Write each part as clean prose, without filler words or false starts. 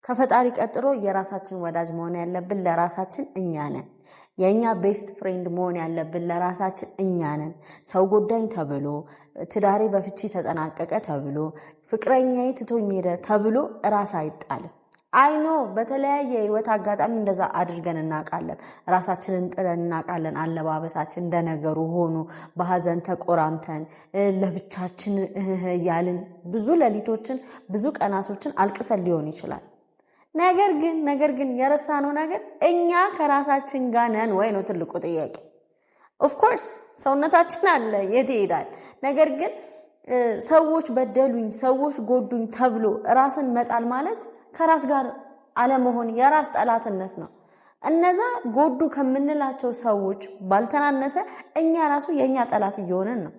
ከፈጣሪ ቀጥሎ የራሳችን ወዳጅ መሆን ያለብን ለራሳችን እኛ ነን። የኛ ቤስት ፍሬንድ መሆን ያለብን ለራሳችን እኛ ነን። ሰው ጎዳኝ ተብሎ ትዳሬ በፍቺ ተጠናቀቀ ተብሎ ፍቅረኛዬ ትቶኝ ሄደ ተብሎ ራስ አይጣልም። አይኖ በተለያየ ህይወት አጋጣሚ እንደዛ አድርገን እናውቃለን። ራሳችንን ጥለን እናውቃለን። አለባበሳችን እንደነገሩ ሆኖ በሀዘን ተቆራምተን ለብቻችን እያልን ብዙ ሌሊቶችን ብዙ ቀናቶችን አልቅሰን ሊሆን ይችላል። ነገር ግን የረሳነው ነገር እኛ ከራሳችን ጋር ነን ወይ ነው ትልቁ ጥያቄ። ኦፍ ኮርስ ሰውነታችን አለ የት ይሄዳል። ነገር ግን ሰዎች በደሉኝ፣ ሰዎች ጎዱኝ ተብሎ ራስን መጣል ማለት ከራስ ጋር አለመሆን የራስ ጠላትነት ነው። እነዛ ጎዱ ከምንላቸው ሰዎች ባልተናነሰ እኛ ራሱ የኛ ጠላት እየሆነን ነው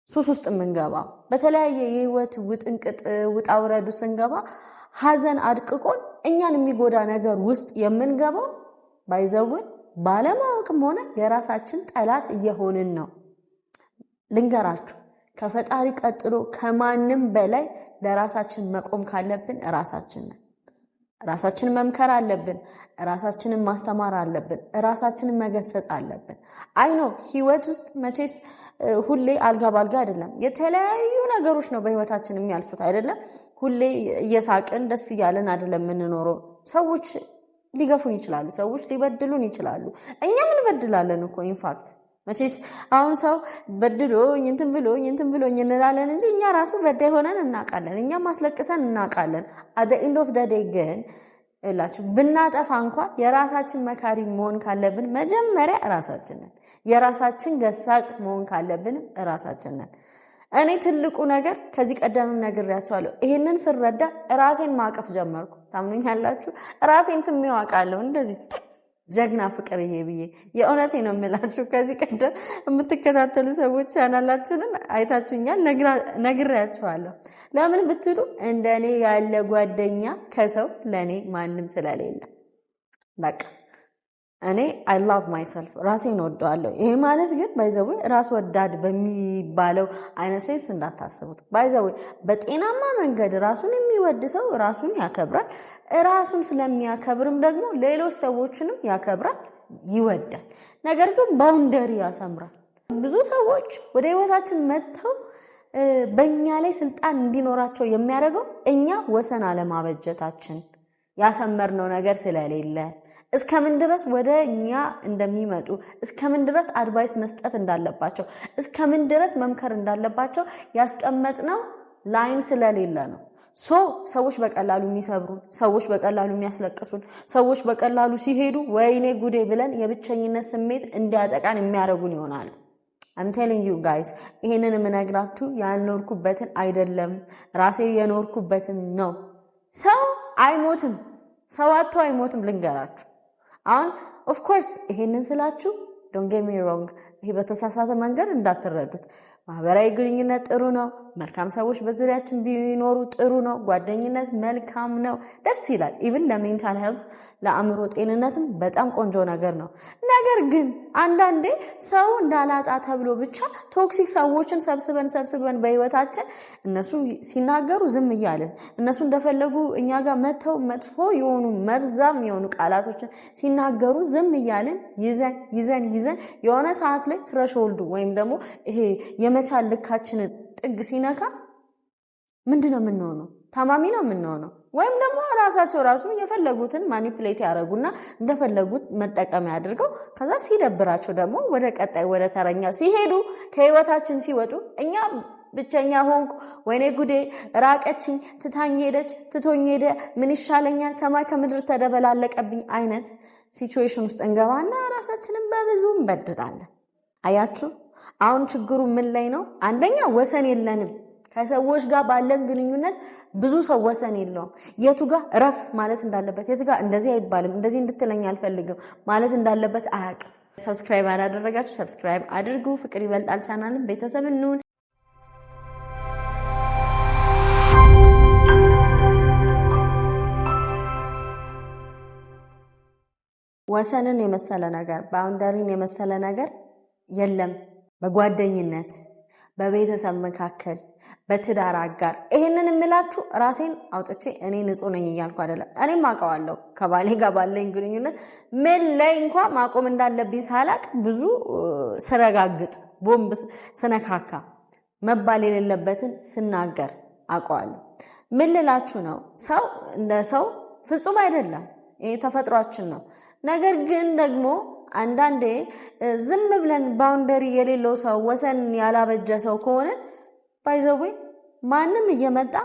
ሱስ ውስጥ የምንገባው። በተለያየ የህይወት ውጥንቅጥ ውጣ ውረዱ ስንገባ ሀዘን አድቅቆን እኛን የሚጎዳ ነገር ውስጥ የምንገባው ባይዘውን ባለማወቅም ሆነ የራሳችን ጠላት እየሆንን ነው። ልንገራችሁ፣ ከፈጣሪ ቀጥሎ ከማንም በላይ ለራሳችን መቆም ካለብን ራሳችን ነን። ራሳችንን መምከር አለብን። ራሳችንን ማስተማር አለብን። ራሳችንን መገሰጽ አለብን። አይኖ ህይወት ውስጥ መቼስ ሁሌ አልጋ ባልጋ አይደለም። የተለያዩ ነገሮች ነው በህይወታችን የሚያልፉት አይደለም። ሁሌ እየሳቅን ደስ እያለን አይደለም የምንኖረው። ሰዎች ሊገፉን ይችላሉ። ሰዎች ሊበድሉን ይችላሉ። እኛም እንበድላለን እኮ ኢንፋክት መቼስ አሁን ሰው በድሎኝ እንትን ብሎኝ እንላለን እንጂ እኛ ራሱ በዳይ ሆነን እናውቃለን። እኛም ማስለቅሰን እናውቃለን። አደ ኢንድ ኦፍ ደ ዴይ ግን እላችሁ ብናጠፋ እንኳን የራሳችን መካሪ መሆን ካለብን መጀመሪያ ራሳችን ነን። የራሳችን ገሳጭ መሆን ካለብንም ራሳችን ነን። እኔ ትልቁ ነገር ከዚህ ቀደምም ነግሬያቸዋለሁ። ይሄንን ስረዳ ራሴን ማቀፍ ጀመርኩ። ታምኑኛላችሁ? ራሴን ስሜው አውቃለሁ እንደዚህ ጀግና ፍቅርዬ ብዬ የእውነቴ ነው የምላችሁ። ከዚህ ቀደም የምትከታተሉ ሰዎች ቻናላችንን አይታችሁኛል፣ ነግሬያችኋለሁ። ለምን ብትሉ እንደኔ ያለ ጓደኛ ከሰው ለኔ ማንም ስለሌለ በቃ እኔ I love myself ራሴን ወደዋለሁ። ይሄ ማለት ግን ባይዘው ራስ ወዳድ በሚባለው አይነት ሴንስ እንዳታስቡት። ባይዘው በጤናማ መንገድ ራሱን የሚወድ ሰው ራሱን ያከብራል። ራሱን ስለሚያከብርም ደግሞ ሌሎች ሰዎችንም ያከብራል፣ ይወዳል። ነገር ግን ባውንደሪ ያሰምራል። ብዙ ሰዎች ወደ ህይወታችን መጥተው በእኛ ላይ ስልጣን እንዲኖራቸው የሚያደርገው እኛ ወሰን አለማበጀታችን ያሰመርነው ነገር ስለሌለ እስከምን ድረስ ወደ እኛ እንደሚመጡ እስከምን ድረስ አድቫይስ መስጠት እንዳለባቸው እስከምን ድረስ መምከር እንዳለባቸው ያስቀመጥነው ላይን ስለሌለ ነው። ሰዎች በቀላሉ የሚሰብሩን፣ ሰዎች በቀላሉ የሚያስለቅሱን፣ ሰዎች በቀላሉ ሲሄዱ ወይኔ ጉዴ ብለን የብቸኝነት ስሜት እንዲያጠቃን የሚያደርጉን ይሆናሉ። I'm telling you guys ይሄንን የምነግራችሁ ያልኖርኩበትን አይደለም፣ ራሴ የኖርኩበትን ነው። ሰው አይሞትም፣ ሰው አጥቶ አይሞትም። ልንገራችሁ አሁን ኦፍ ኮርስ ይሄንን ስላችሁ don't get me wrong፣ ይሄ በተሳሳተ መንገድ እንዳትረዱት። ማህበራዊ ግንኙነት ጥሩ ነው፣ መልካም ሰዎች በዙሪያችን ቢኖሩ ጥሩ ነው፣ ጓደኝነት መልካም ነው፣ ደስ ይላል። ኢቭን ለሜንታል ሄልዝ ለአእምሮ ጤንነትም በጣም ቆንጆ ነገር ነው። ነገር ግን አንዳንዴ ሰው እንዳላጣ ተብሎ ብቻ ቶክሲክ ሰዎችን ሰብስበን በህይወታችን እነሱ ሲናገሩ ዝም እያልን እነሱ እንደፈለጉ እኛ ጋር መተው መጥፎ የሆኑ መርዛም የሆኑ ቃላቶችን ሲናገሩ ዝም እያልን ይዘን የሆነ ሰዓት ላይ ትረሽሆልዱ ወይም ደግሞ ይሄ የመቻል ልካችንን ጥግ ሲነካ ምንድነው የምንሆነው? ታማሚ ነው የምንሆነው። ወይም ደግሞ ራሱ የፈለጉትን ማኒፕሌት ያደርጉና እንደፈለጉት መጠቀሚያ አድርገው ከዛ ሲደብራቸው ደግሞ ወደ ቀጣይ ወደ ተረኛ ሲሄዱ ከህይወታችን ሲወጡ እኛ ብቸኛ ሆንኩ፣ ወይኔ ጉዴ፣ ራቀችኝ፣ ትታኝ ሄደች፣ ትቶኝ ሄደ፣ ምን ይሻለኛል፣ ሰማይ ከምድር ተደበላለቀብኝ አይነት ሲቹዌሽን ውስጥ እንገባና ራሳችንን በብዙ እንበድላለን። አያችሁ አሁን ችግሩ ምን ላይ ነው? አንደኛ ወሰን የለንም። ከሰዎች ጋር ባለን ግንኙነት ብዙ ሰው ወሰን የለውም። የቱ ጋር ረፍ ማለት እንዳለበት፣ የቱ ጋር እንደዚህ አይባልም፣ እንደዚህ እንድትለኝ አልፈልግም ማለት እንዳለበት አያውቅም። ሰብስክራይብ አላደረጋችሁ ሰብስክራይብ አድርጉ። ፍቅር ይበልጣል ቻናልን ቤተሰብ እንሁን። ወሰንን የመሰለ ነገር፣ ባውንደሪን የመሰለ ነገር የለም። በጓደኝነት በቤተሰብ መካከል በትዳር አጋር ይሄንን እምላችሁ ራሴን አውጥቼ እኔ ንጹህ ነኝ እያልኩ አይደለም። እኔም አውቀዋለሁ ከባሌ ጋር ባለኝ ግንኙነት ምን ላይ እንኳን ማቆም እንዳለብኝ ሳላቅ ብዙ ስረጋግጥ ቦምብ ስነካካ መባል የሌለበትን ስናገር አውቀዋለሁ። ምን ልላችሁ ነው? ሰው እንደ ሰው ፍጹም አይደለም። ይሄ ተፈጥሯችን ነው። ነገር ግን ደግሞ አንዳንዴ ዝም ብለን ባውንደሪ የሌለው ሰው ወሰን ያላበጀ ሰው ከሆነ ባይዘው ማንም እየመጣ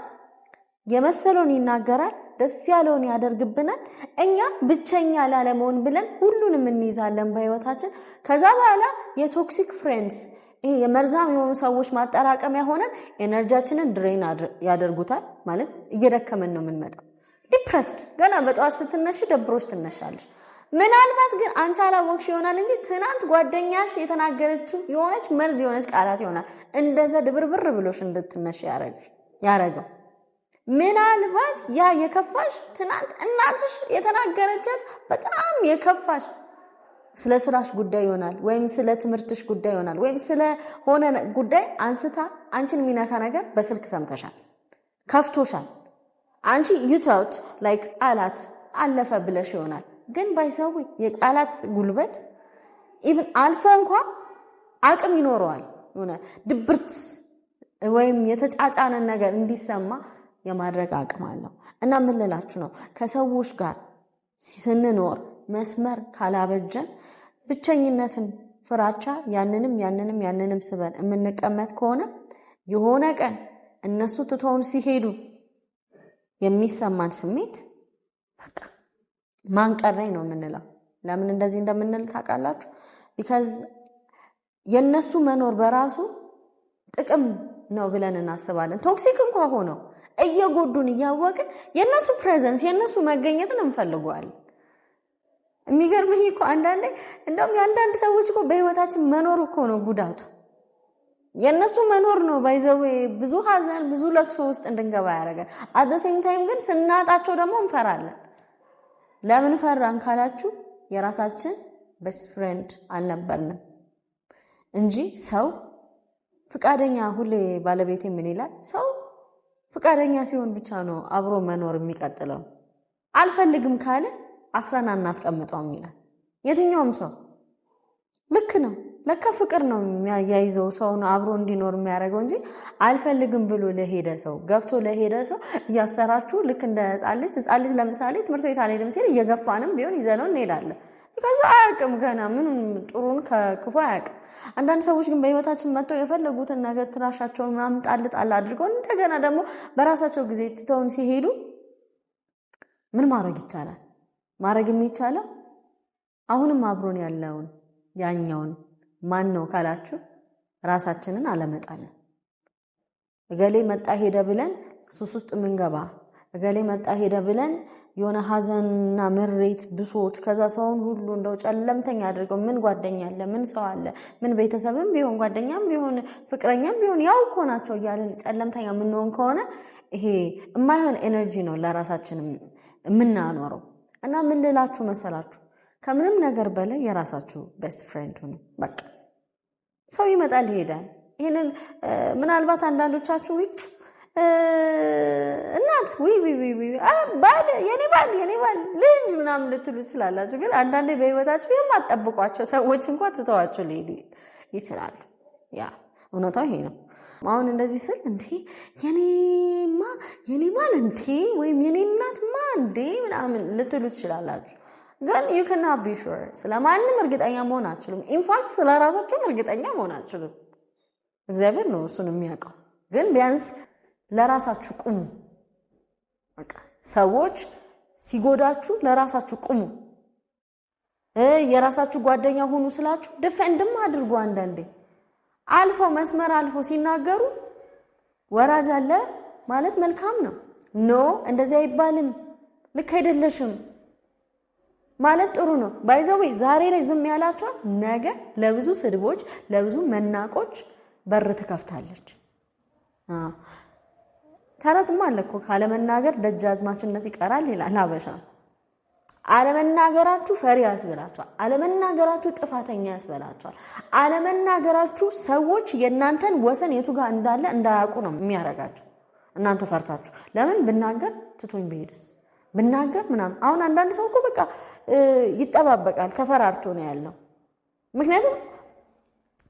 የመሰለውን ይናገራል፣ ደስ ያለውን ያደርግብናል። እኛ ብቸኛ ላለመሆን ብለን ሁሉንም እንይዛለን በህይወታችን። ከዛ በኋላ የቶክሲክ ፍሬንድስ ይሄ የመርዛም የሆኑ ሰዎች ማጠራቀሚያ ሆነን ኤነርጂያችንን ድሬን ያደርጉታል። ማለት እየደከመን ነው የምንመጣው። ዲፕረስድ ገና በጠዋት ስትነሽ ደብሮሽ ትነሻለሽ። ምናልባት ግን አንቺ አላወቅሽ ይሆናል እንጂ ትናንት ጓደኛሽ የተናገረችው የሆነች መርዝ የሆነች ቃላት ይሆናል እንደዛ ድብርብር ብሎሽ እንድትነሽ ያረገው። ምናልባት ያ የከፋሽ ትናንት እናትሽ የተናገረቻት በጣም የከፋሽ ስለ ስራሽ ጉዳይ ይሆናል፣ ወይም ስለ ትምህርትሽ ጉዳይ ይሆናል፣ ወይም ስለ ሆነ ጉዳይ አንስታ አንቺን የሚነካ ነገር በስልክ ሰምተሻል፣ ከፍቶሻል። አንቺ ዩታውት ላይክ ቃላት አለፈ ብለሽ ይሆናል። ግን ባይሰው የቃላት ጉልበት ኢቭን አልፎ እንኳን አቅም ይኖረዋል። የሆነ ድብርት ወይም የተጫጫነ ነገር እንዲሰማ የማድረግ አቅም አለው። እና ምን ልላችሁ ነው? ከሰዎች ጋር ስንኖር መስመር ካላበጀን ብቸኝነትን ፍራቻ ያንንም ስበን የምንቀመጥ ከሆነ የሆነ ቀን እነሱ ትተውን ሲሄዱ የሚሰማን ስሜት በቃ ማንቀረኝ ነው የምንለው። ለምን እንደዚህ እንደምንል ታውቃላችሁ? ቢካዝ የነሱ መኖር በራሱ ጥቅም ነው ብለን እናስባለን። ቶክሲክ እንኳን ሆነው እየጎዱን እያወቅን የነሱ ፕሬዘንስ የነሱ መገኘትን እንፈልገዋለን። የሚገርምህ እኮ አንዳንዴ እንደውም የአንዳንድ ሰዎች እኮ በህይወታችን መኖር እኮ ነው ጉዳቱ። የነሱ መኖር ነው ባይዘው ብዙ ሀዘን ብዙ ለቅሶ ውስጥ እንድንገባ ያደርጋል። አት ዘ ሴም ታይም ግን ስናጣቸው ደግሞ እንፈራለን። ለምን ፈራን ካላችሁ የራሳችን ቤስት ፍሬንድ አልነበርንም እንጂ ሰው ፍቃደኛ ሁሌ ባለቤቴ ምን ይላል? ሰው ፍቃደኛ ሲሆን ብቻ ነው አብሮ መኖር የሚቀጥለው። አልፈልግም ካለ አስረን አናስቀምጠውም ይላል። የትኛውም ሰው ልክ ነው። ለካ ፍቅር ነው የሚያያይዘው ሰው ነው አብሮ እንዲኖር የሚያደርገው እንጂ አልፈልግም ብሎ ለሄደ ሰው ገፍቶ ለሄደ ሰው እያሰራችሁ ልክ እንደ ህፃን ልጅ ለምሳሌ ትምህርት ቤት አልሄድም ሲል እየገፋንም ቢሆን ይዘነው እንሄዳለን። ከዛ አያውቅም ገና ምንም ጥሩን ከክፉ አያውቅም። አንዳንድ ሰዎች ግን በህይወታችን መጥተው የፈለጉትን ነገር ትራሻቸውን ምናምን ጣል አድርገው እንደገና ደግሞ በራሳቸው ጊዜ ትተውን ሲሄዱ ምን ማድረግ ይቻላል? ማድረግ የሚቻለው አሁንም አብሮን ያለውን ያኛውን ማን ነው ካላችሁ ራሳችንን አለመጣለን። እገሌ መጣ ሄደ ብለን ሱስ ውስጥ ምንገባ፣ እገሌ መጣ ሄደ ብለን የሆነ ሀዘንና ምሬት ብሶት ከዛ ሰውን ሁሉ እንደው ጨለምተኛ አድርገው ምን ጓደኛ አለ ምን ሰው አለ ምን ቤተሰብም ቢሆን ጓደኛም ቢሆን ፍቅረኛም ቢሆን ያው እኮ ናቸው እያልን ጨለምተኛ የምንሆን ከሆነ ይሄ የማይሆን ኤነርጂ ነው ለራሳችን የምናኖረው። እና ምን ልላችሁ መሰላችሁ? ከምንም ነገር በላይ የራሳችሁ ቤስት ፍሬንድ ሁኑ። በቃ ሰው ይመጣል ይሄዳል። ይሄንን ምናልባት አንዳንዶቻችሁ እናት ባል የኔ ባል ልጅ ምናምን ልትሉ ትችላላችሁ። ግን አንዳንዴ በህይወታችሁ የማትጠብቋቸው ሰዎች እንኳን ትተዋቸው ሊሄዱ ይችላሉ። ያ እውነታው ይሄ ነው። አሁን እንደዚህ ስል እንዴ የኔ ባል እንዴ ወይም የኔ እናትማ እንዴ ምናምን ልትሉ ትችላላችሁ። ግን you cannot be sure ስለማንም እርግጠኛ መሆን አትችሉም። ኢንፋክት ስለራሳችሁም እርግጠኛ መሆን አትችሉም። እግዚአብሔር ነው እሱን የሚያውቀው። ግን ቢያንስ ለራሳችሁ ቁሙ። በቃ ሰዎች ሲጎዳችሁ ለራሳችሁ ቁሙ። የራሳችሁ ጓደኛ ሁኑ ስላችሁ ዲፌንድም አድርጉ። አንዳንዴ አልፎ መስመር አልፎ ሲናገሩ ወራጅ አለ ማለት መልካም ነው። ኖ እንደዚህ አይባልም፣ ልክ አይደለሽም ማለት ጥሩ ነው። ባይዘው ዛሬ ላይ ዝም ያላችሁ ነገ ለብዙ ስድቦች ለብዙ መናቆች በር ትከፍታለች። ተረትም አለ እኮ ካለ መናገር ደጃዝማችነት ይቀራል ይላል አበሻ። አለመናገራችሁ ፈሪ ያስበላችኋል። አለመናገራችሁ ጥፋተኛ ያስበላችኋል። አለመናገራችሁ ሰዎች የእናንተን ወሰን የቱ ጋር እንዳለ እንዳያውቁ ነው የሚያረጋቸው። እናንተ ፈርታችሁ ለምን ብናገር ትቶኝ በሄድስ ብናገር ምናምን። አሁን አንዳንድ ሰው እኮ በቃ ይጠባበቃል ተፈራርቶ ነው ያለው። ምክንያቱም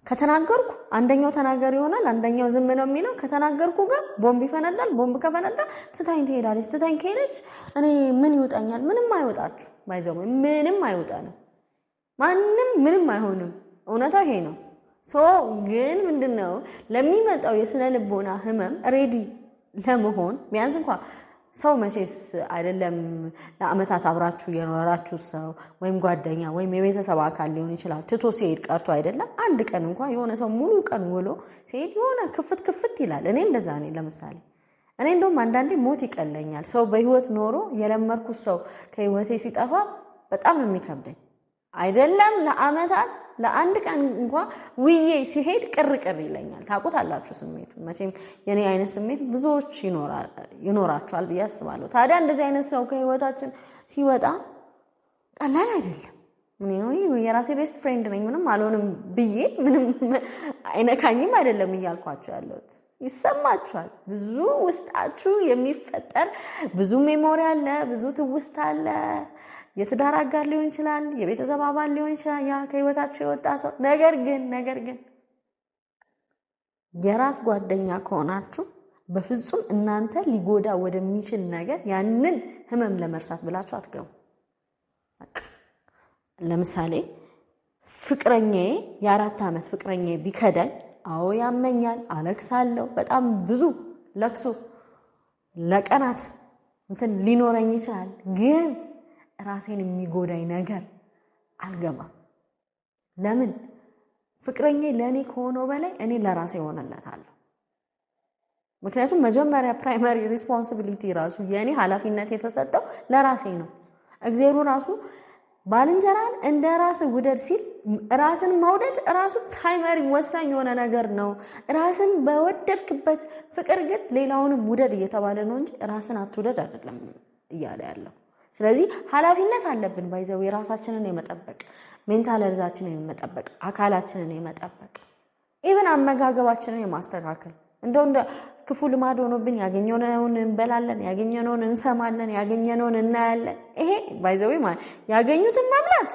ከተናገርኩ አንደኛው ተናገር ይሆናል፣ አንደኛው ዝም ነው የሚለው። ከተናገርኩ ጋር ቦምብ ይፈነዳል። ቦምብ ከፈነዳ ትታኝ ትሄዳለች። ትታኝ ከሄደች እኔ ምን ይወጣኛል? ምንም አይወጣችሁ። ባይዘው ምንም አይወጣንም። ማንም ምንም አይሆንም። እውነታ ይሄ ነው። ግን ምንድነው ለሚመጣው የስነ ልቦና ህመም ሬዲ ለመሆን ቢያንስ እንኳን ሰው መቼስ አይደለም ለአመታት አብራችሁ የኖራችሁ ሰው ወይም ጓደኛ ወይም የቤተሰብ አካል ሊሆን ይችላል ትቶ ሲሄድ ቀርቶ አይደለም አንድ ቀን እንኳን የሆነ ሰው ሙሉ ቀን ውሎ ሲሄድ የሆነ ክፍት ይላል። እኔ እንደዛ ነኝ። ለምሳሌ እኔ እንደውም አንዳንዴ ሞት ይቀለኛል። ሰው በህይወት ኖሮ የለመርኩት ሰው ከህይወቴ ሲጠፋ በጣም ነው የሚከብደኝ። አይደለም ለአመታት ለአንድ ቀን እንኳን ውዬ ሲሄድ ቅር ይለኛል። ታውቁታላችሁ ስሜቱ። መቼም የኔ አይነት ስሜት ብዙዎች ይኖራቸዋል ብዬ አስባለሁ። ታዲያ እንደዚህ አይነት ሰው ከህይወታችን ሲወጣ ቀላል አይደለም። ምን የራሴ ቤስት ፍሬንድ ነኝ ምንም አልሆንም ብዬ ምንም አይነካኝም አይደለም እያልኳችሁ ያለሁት። ይሰማችኋል። ብዙ ውስጣችሁ የሚፈጠር ብዙ ሜሞሪ አለ፣ ብዙ ትውስታ አለ። የትዳር አጋር ሊሆን ይችላል፣ የቤተሰብ አባል ሊሆን ይችላል፣ ያ ከህይወታችሁ የወጣ ሰው። ነገር ግን የራስ ጓደኛ ከሆናችሁ በፍጹም እናንተ ሊጎዳ ወደሚችል ነገር ያንን ህመም ለመርሳት ብላችሁ አትገቡ። ለምሳሌ ፍቅረኛዬ የ4 ዓመት ፍቅረኛዬ ቢከዳኝ አዎ ያመኛል፣ አለቅሳለሁ። በጣም ብዙ ለቅሶ ለቀናት ሊኖረኝ ይችላል። ግን ራሴን የሚጎዳኝ ነገር አልገባም። ለምን? ፍቅረኛዬ ለኔ ከሆነው በላይ እኔ ለራሴ ሆነላታለሁ። ምክንያቱም መጀመሪያ ፕራይመሪ ሪስፖንሲቢሊቲ ራሱ የኔ ኃላፊነት የተሰጠው ለራሴ ነው። እግዚአብሔር ራሱ ባልንጀራን እንደ ራስ ውደድ ሲል ራስን መውደድ ራሱ ፕራይመሪ ወሳኝ የሆነ ነገር ነው። ራስን በወደድክበት ፍቅር ግን ሌላውንም ውደድ እየተባለ ነው እንጂ ራስን አትውደድ አይደለም እያለ ያለው። ስለዚህ ኃላፊነት አለብን ባይዘው የራሳችንን የመጠበቅ ሜንታል ሄልዛችንን የመጠበቅ አካላችንን የመጠበቅ ኢቭን አመጋገባችንን የማስተካከል እንደ ክፉ ልማድ ሆኖብን ያገኘነውን እንበላለን፣ ያገኘነውን እንሰማለን፣ ያገኘነውን እናያለን። ይሄ ባይዘው ማለት ያገኙትን መብላት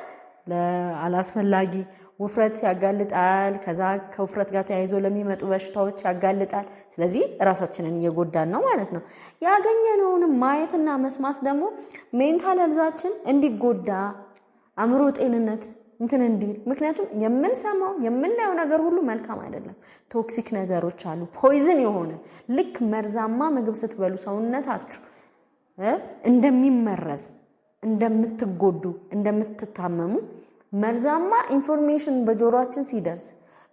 ለአላስፈላጊ ውፍረት ያጋልጣል። ከዛ ከውፍረት ጋር ተያይዞ ለሚመጡ በሽታዎች ያጋልጣል። ስለዚህ ራሳችንን እየጎዳን ነው ማለት ነው። ያገኘነውን ማየትና መስማት ደግሞ ሜንታል ሄልዛችን እንዲጎዳ አእምሮ ጤንነት እንዲል። ምክንያቱም የምንሰማው የምናየው ነገር ሁሉ መልካም አይደለም። ቶክሲክ ነገሮች አሉ። ፖይዝን የሆነ ልክ መርዛማ ምግብ ስትበሉ ሰውነታችሁ እንደሚመረዝ እንደምትጎዱ እንደምትታመሙ መርዛማ ኢንፎርሜሽን በጆሮአችን ሲደርስ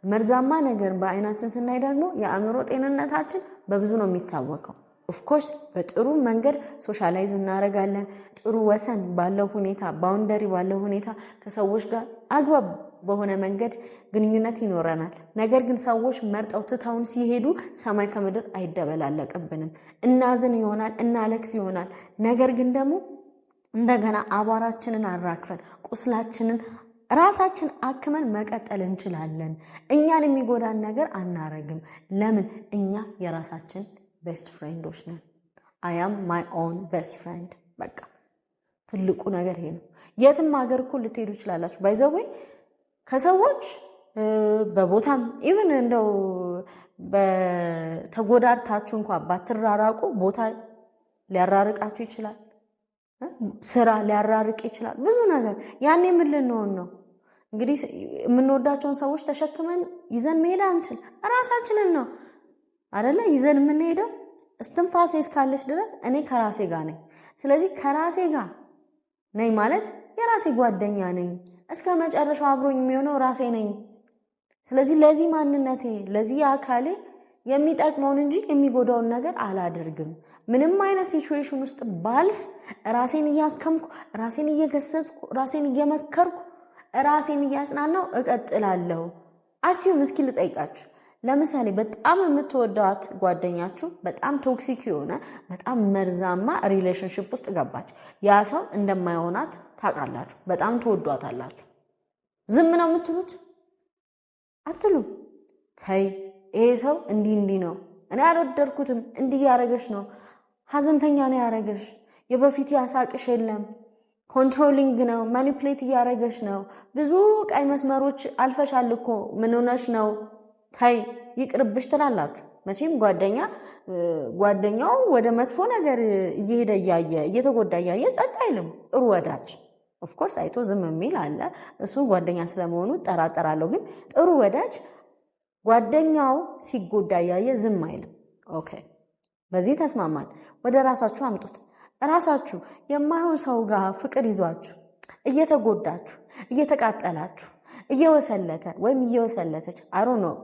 መርዛማ ነገር በአይናችን ስናይ ደግሞ የአእምሮ ጤንነታችን በብዙ ነው የሚታወቀው። ኦፍ ኮርስ በጥሩ መንገድ ሶሻላይዝ እናደርጋለን። ጥሩ ወሰን ባለው ሁኔታ ባውንደሪ ባለው ሁኔታ ከሰዎች ጋር አግባብ በሆነ መንገድ ግንኙነት ይኖረናል። ነገር ግን ሰዎች መርጠው ትተውን ሲሄዱ ሰማይ ከምድር አይደበላለቅብንም። እናዝን ይሆናል፣ እናለቅስ ይሆናል። ነገር ግን ደግሞ እንደገና አቧራችንን አራክፈን ቁስላችንን ራሳችን አክመን መቀጠል እንችላለን። እኛን የሚጎዳን ነገር አናረግም። ለምን? እኛ የራሳችን ቤስት ፍሬንዶች ነን። አይ አም ማይ ኦን ቤስት ፍሬንድ። በቃ ትልቁ ነገር ይሄ ነው። የትም ሀገር እኮ ልትሄዱ ይችላላችሁ። ባይዘው ከሰዎች በቦታም ኢቭን እንደው በተጎዳድታችሁ እንኳን ባትራራቁ ቦታ ሊያራርቃችሁ ይችላል። ስራ ሊያራርቅ ይችላል። ብዙ ነገር ያኔ ምን ልንሆን ነው? እንግዲህ የምንወዳቸውን ሰዎች ተሸክመን ይዘን መሄድ አንችል። ራሳችንን ነው አይደለ ይዘን የምንሄደው። እስትንፋሴ እስካለች ድረስ እኔ ከራሴ ጋር ነኝ። ስለዚህ ከራሴ ጋር ነኝ ማለት የራሴ ጓደኛ ነኝ። እስከ መጨረሻው አብሮኝ የሚሆነው ራሴ ነኝ። ስለዚህ ለዚህ ማንነቴ ለዚህ አካሌ የሚጠቅመውን እንጂ የሚጎዳውን ነገር አላደርግም። ምንም አይነት ሲቹዌሽን ውስጥ ባልፍ ራሴን እያከምኩ ራሴን እየገሰጽኩ ራሴን እየመከርኩ ራሴን እያጽናናው እቀጥላለሁ። አስዩም እስኪ ልጠይቃችሁ፣ ለምሳሌ በጣም የምትወዳት ጓደኛችሁ በጣም ቶክሲክ የሆነ በጣም መርዛማ ሪሌሽንሽፕ ውስጥ ገባች። ያ ሰው እንደማይሆናት ታውቃላችሁ፣ በጣም ትወዷታላችሁ። ዝም ነው የምትሉት? አትሉም። ተይ ይሄ ሰው እንዲህ ነው፣ እኔ አልወደድኩትም፣ እንዲህ ያረገሽ ነው፣ ሀዘንተኛ ነው ያረገሽ፣ የበፊት ያሳቅሽ የለም፣ ኮንትሮሊንግ ነው፣ ማኒፕሌት እያረገሽ ነው፣ ብዙ ቀይ መስመሮች አልፈሻል እኮ ምን ሆነሽ ነው፣ ታይ ይቅርብሽ ትላላችሁ። መቼም ጓደኛው ወደ መጥፎ ነገር እየሄደ እየተጎዳ እያየ ጸጥ አይልም። ጥሩ ወዳጅ ኦፍኮርስ አይቶ ዝም የሚል አለ። እሱ ጓደኛ ስለመሆኑ ጠራጠራለሁ። ግን ጥሩ ወዳጅ ጓደኛው ሲጎዳ እያየ ዝም አይልም። ኦኬ፣ በዚህ ተስማማን። ወደ ራሳችሁ አምጡት። ራሳችሁ የማይሆን ሰው ጋር ፍቅር ይዟችሁ እየተጎዳችሁ እየተቃጠላችሁ እየወሰለተ ወይም እየወሰለተች አሮ ነው።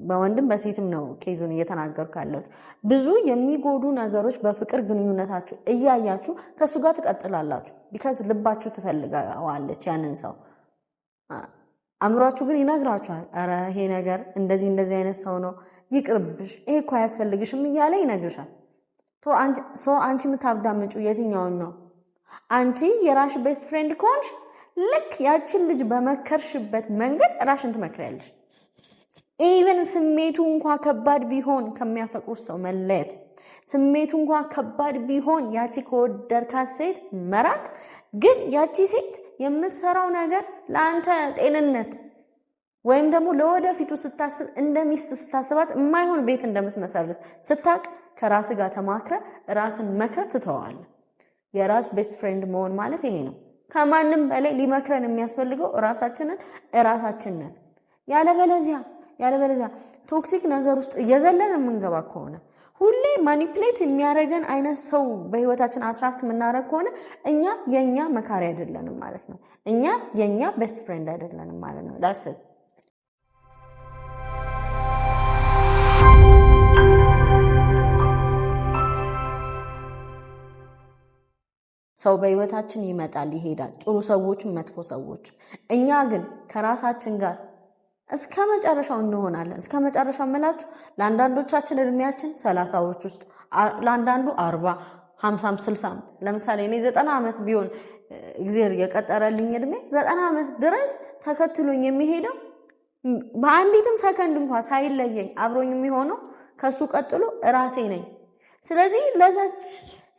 በወንድም በሴትም ነው ኬዙን እየተናገርኩ ያለሁት። ብዙ የሚጎዱ ነገሮች በፍቅር ግንኙነታችሁ እያያችሁ ከሱ ጋር ትቀጥላላችሁ። ቢካዝ ልባችሁ ትፈልጋዋለች ያንን ሰው። አእምሯችሁ ግን ይነግራችኋል፣ ኧረ ይሄ ነገር እንደዚህ አይነት ሰው ነው፣ ይቅርብሽ፣ ይሄ እኮ አያስፈልግሽም እያለ ይነግርሻል። አንቺ የምታዳምጩ የትኛውን ነው? አንቺ የራሽ ቤስት ፍሬንድ ከሆንሽ ልክ ያችን ልጅ በመከርሽበት መንገድ ራሽን ትመክሪያለሽ። ኢቨን ስሜቱ እንኳ ከባድ ቢሆን ከሚያፈቅሩት ሰው መለየት፣ ስሜቱ እንኳ ከባድ ቢሆን ያቺ ከወደድካት ሴት መራቅ፣ ግን ያቺ ሴት የምትሰራው ነገር ለአንተ ጤንነት ወይም ደግሞ ለወደፊቱ ስታስብ እንደ ሚስት ስታስባት የማይሆን ቤት እንደምትመሰርት ስታቅ ከራስ ጋር ተማክረ ራስን መክረ ትተዋል። የራስ ቤስት ፍሬንድ መሆን ማለት ይሄ ነው። ከማንም በላይ ሊመክረን የሚያስፈልገው ራሳችንን። ያለበለዚያ ቶክሲክ ነገር ውስጥ እየዘለን የምንገባ ከሆነ ሁሌ ማኒፕሌት የሚያደርገን አይነት ሰው በህይወታችን አትራክት የምናደርግ ከሆነ እኛ የኛ መካሪ አይደለንም ማለት ነው። እኛ የኛ ቤስት ፍሬንድ አይደለንም ማለት ነው። ዳስ ሰው በህይወታችን ይመጣል ይሄዳል፣ ጥሩ ሰዎችም መጥፎ ሰዎችም። እኛ ግን ከራሳችን ጋር እስከ መጨረሻው እንሆናለን። እስከ መጨረሻው መላችሁ ለአንዳንዶቻችን እድሜያችን 30ዎች ውስጥ፣ ለአንዳንዱ 40፣ 50፣ 60። ለምሳሌ እኔ 90 ዓመት ቢሆን እግዚአብሔር የቀጠረልኝ እድሜ 90 ዓመት ድረስ ተከትሎኝ የሚሄደው በአንዲትም ሰከንድ እንኳን ሳይለየኝ አብሮኝ የሚሆነው ከሱ ቀጥሎ ራሴ ነኝ። ስለዚህ ለዛች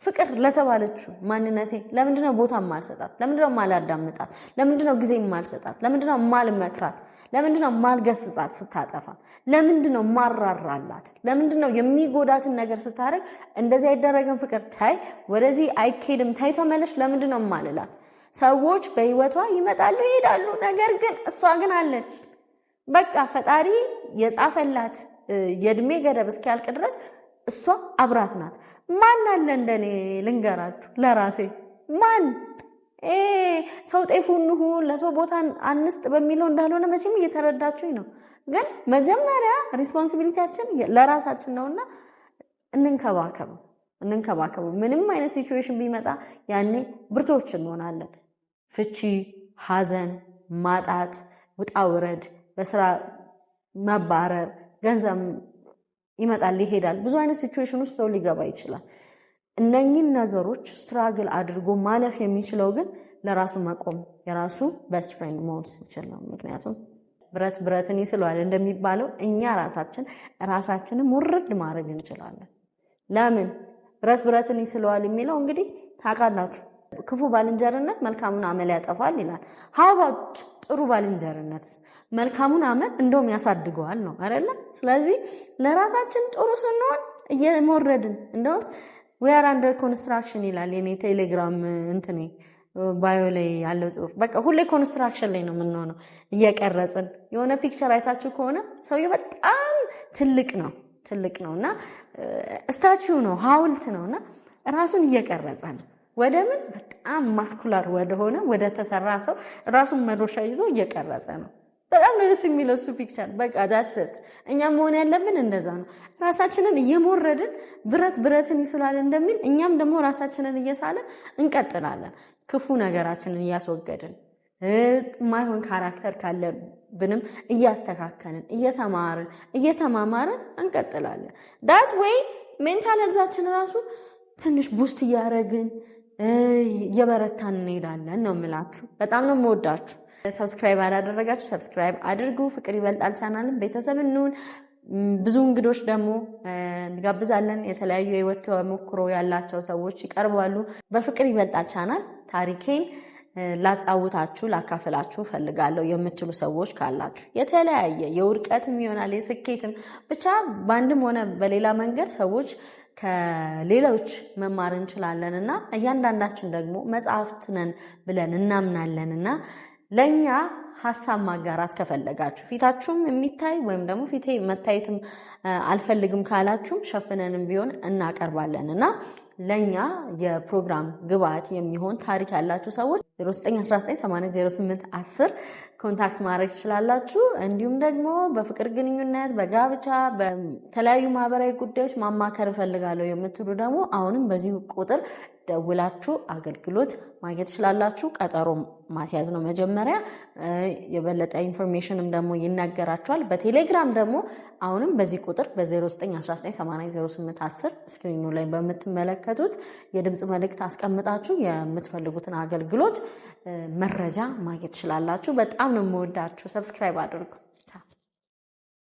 ፍቅር ለተባለችው ማንነቴ ለምንድነው ቦታ ማልሰጣት? ለምንድነው ማላዳምጣት? ለምንድነው ጊዜ ማልሰጣት? ለምንድነው ማልመክራት? ለምንድነው ማልገስጻት ስታጠፋ? ለምንድነው ማራራላት? ለምንድነው የሚጎዳትን ነገር ስታረግ እንደዚህ አይደረግም ፍቅር ታይ ወደዚህ አይኬድም ታይ ተመለሽ ለምንድነው ማልላት? ሰዎች በህይወቷ ይመጣሉ ይሄዳሉ፣ ነገር ግን እሷ ግን አለች። በቃ ፈጣሪ የጻፈላት የእድሜ ገደብ እስኪያልቅ ድረስ እሷ አብራት ናት። ማን አለ እንደኔ ልንገራችሁ ለራሴ ማን ሰው ጤፉንሁ ለሰው ቦታ አንስጥ በሚለው እንዳልሆነ መቼም እየተረዳችሁኝ ነው። ግን መጀመሪያ ሪስፖንሲቢሊቲያችን ለራሳችን ነውና እንንከባከበው። ምንም አይነት ሲቹዌሽን ቢመጣ ያኔ ብርቶች እንሆናለን። ፍቺ፣ ሐዘን፣ ማጣት፣ ውጣ ውረድ፣ በስራ መባረር፣ ገንዘብ ይመጣል ይሄዳል። ብዙ አይነት ሲቹዌሽን ውስጥ ሰው ሊገባ ይችላል። እነኚህን ነገሮች ስትራግል አድርጎ ማለፍ የሚችለው ግን ለራሱ መቆም የራሱ ቤስት ፍሬንድ መሆን ሲችል ነው። ምክንያቱም ብረትን ይስለዋል እንደሚባለው እኛ ራሳችንን ውርድ ማድረግ እንችላለን። ለምን ብረትን ይስለዋል የሚለው እንግዲህ ታውቃላችሁ፣ ክፉ ባልንጀርነት መልካሙን አመል ያጠፋል ይላል። ሀባት ጥሩ ባልንጀርነትስ መልካሙን አመል እንደውም ያሳድገዋል ነው አይደለ? ስለዚህ ለራሳችን ጥሩ ስንሆን እየሞረድን እንደውም we are under construction ይላል የኔ ቴሌግራም እንትኔ ባዮ ላይ ያለው ጽሁፍ። በቃ ሁሌ ኮንስትራክሽን ላይ ነው የምንሆነው እየቀረጽን። የሆነ ፒክቸር አይታችሁ ከሆነ ሰውዬው በጣም ትልቅ ነውና ስታቹ ነው ሐውልት ነውና ራሱን እየቀረጸ ነው። ወደ ምን በጣም ማስኩላር ወደ ተሰራ ሰው ራሱን መዶሻ ይዞ እየቀረጸ ነው። በጣም ደስ የሚለው እሱ ፒክቸር። በቃ ዳስት እኛም መሆን ያለብን እንደዛ ነው። ራሳችንን እየሞረድን ብረትን ይስላል እንደሚል እኛም ደግሞ ራሳችንን እየሳለን እንቀጥላለን። ክፉ ነገራችንን እያስወገድን ማይሆን ካራክተር ካለ ብንም እያስተካከልን እየተማማርን እንቀጥላለን። ዳት ወይ ሜንታል ሄልዛችን ራሱ ትንሽ ቡስት እያደረግን የበረታን እንሄዳለን ነው የምላችሁ። በጣም ነው የምወዳችሁ። ሰብስክራይብ አላደረጋችሁ ሰብስክራይብ አድርጉ። ፍቅር ይበልጣል ቻናልን ቤተሰብ እንሁን። ብዙ እንግዶች ደግሞ እንጋብዛለን። የተለያዩ የህይወት ተሞክሮ ያላቸው ሰዎች ይቀርባሉ። በፍቅር ይበልጣል ቻናል ታሪኬን ላጫውታችሁ ላካፍላችሁ ፈልጋለሁ የምትሉ ሰዎች ካላችሁ የተለያየ የውድቀትም ይሆናል የስኬትም ብቻ በአንድም ሆነ በሌላ መንገድ ሰዎች ከሌሎች መማር እንችላለንና እያንዳንዳችን ደግሞ መጽሐፍት ነን ብለን እናምናለንና ለኛ ሐሳብ ማጋራት ከፈለጋችሁ ፊታችሁም የሚታይ ወይም ደግሞ ፊቴ መታየትም አልፈልግም ካላችሁም ሸፍነንም ቢሆን እናቀርባለንና ለኛ የፕሮግራም ግብአት የሚሆን ታሪክ ያላችሁ ሰዎች 0919800810 ኮንታክት ማድረግ ትችላላችሁ። እንዲሁም ደግሞ በፍቅር ግንኙነት በጋብቻ በተለያዩ ማህበራዊ ጉዳዮች ማማከር ፈልጋለሁ የምትሉ ደግሞ አሁንም በዚህ ቁጥር ደውላችሁ አገልግሎት ማግኘት ትችላላችሁ። ቀጠሮ ማስያዝ ነው መጀመሪያ። የበለጠ ኢንፎርሜሽንም ደግሞ ይነገራችኋል። በቴሌግራም ደግሞ አሁንም በዚህ ቁጥር በ0919800810 ስክሪኑ ላይ በምትመለከቱት የድምጽ መልእክት አስቀምጣችሁ የምትፈልጉትን አገልግሎት መረጃ ማግኘት ትችላላችሁ። በጣም ነው የምወዳችሁ። ሰብስክራይብ አድርጉ።